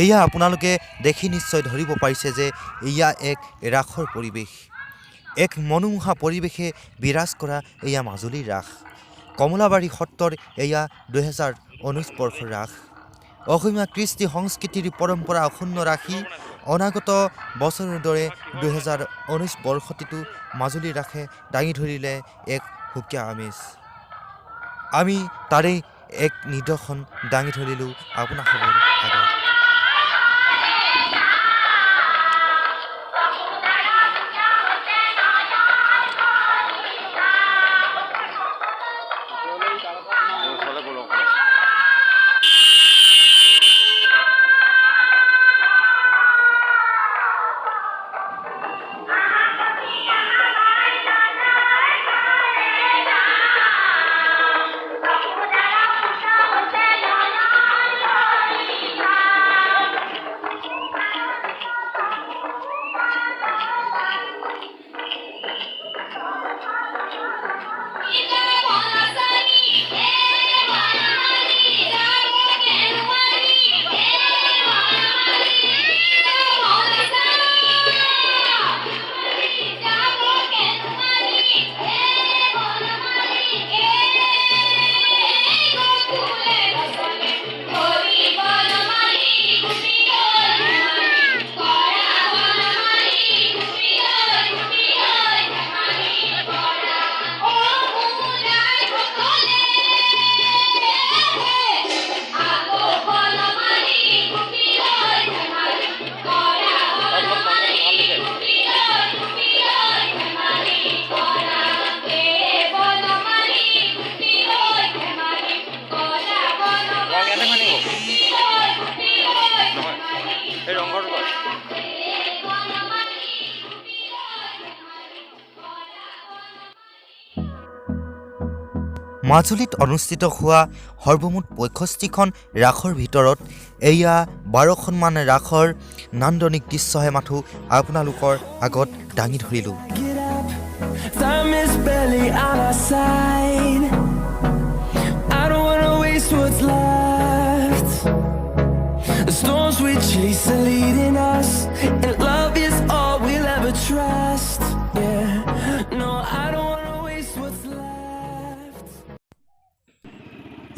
এয়া আপোনালোকে দেখি নিশ্চয় ধৰিব পাৰিছে যে এয়া এক ৰাসৰ পৰিৱেশ। এক মনোমোহা পৰিৱেশে বিৰাজ কৰা এয়া মাজুলীৰ ৰাস। কমলাবাৰী সত্ৰৰ এয়া 2019 বৰ্ষৰ ৰাস। অসমীয়া কৃষ্টি সংস্কৃতিৰ পৰম্পৰা অক্ষুণ্ণ ৰাখি অনাগত বছৰৰ দৰে 2019 বৰ্ষটিতো মাজুলীৰ ৰাসে দাঙি ধৰিলে এক সুকীয়া আমেজ। আমি তাৰে এক নিদৰ্শন দাঙি ধৰিলোঁ আপোনালোকৰ আগত। মাজুলীত অনুষ্ঠিত হোৱা সৰ্বমুঠ 65খন ৰাসৰ ভিতৰত এয়া 12খনমান ৰাসৰ নান্দনিক দৃশ্যহে মাথো আপোনালোকৰ আগত দাঙি ধৰিলোঁ।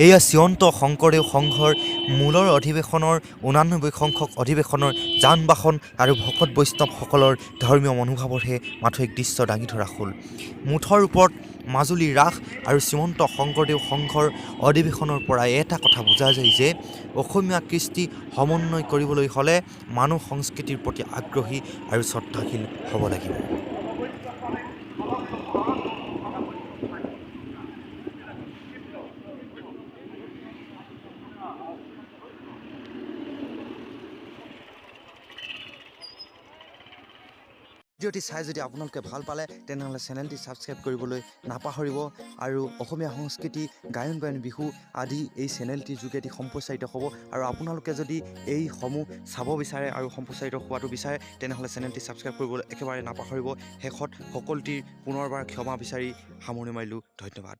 এয়া চিয়ন্ত শংকৰদেৱ সংঘৰ মূলৰ অধিৱেশনৰ 89 সংখ্যক অধিৱেশনৰ যান বাহন আৰু ভকত বৈষ্ণৱসকলৰ ধৰ্মীয় মনোভাৱৰহে মাথো এক দৃশ্য দাঙি ধৰা হ'ল। মুঠৰ ওপৰত মাজুলীৰ ৰাস আৰু শ্ৰীমন্ত শংকৰদেৱ সংঘৰ অধিৱেশনৰ পৰা এটা কথা বুজা যায় যে অসমীয়া কৃষ্টি সমন্বয় কৰিবলৈ হ'লে মানুহ সংস্কৃতিৰ প্ৰতি আগ্ৰহী আৰু শ্ৰদ্ধাশীল হ'ব লাগিব। ভিডিঅ'টি চাই যদি আপোনালোকে ভাল পালে তেনেহ'লে চেনেলটি ছাবস্ক্ৰাইব কৰিবলৈ নাপাহৰিব আৰু অসমীয়া সংস্কৃতি গায়ন বিহু আদি এই চেনেলটিৰ যোগেদি সম্প্ৰচাৰিত হ'ব। আৰু আপোনালোকে যদি এইসমূহ চাব বিচাৰে আৰু সম্প্ৰচাৰিত হোৱাটো বিচাৰে তেনেহ'লে চেনেলটি ছাবস্ক্ৰাইব কৰিবলৈ একেবাৰে নাপাহৰিব। শেষত সকলোটিৰ পুনৰবাৰ ক্ষমা বিচাৰি সামৰণি মাৰিলোঁ। ধন্যবাদ।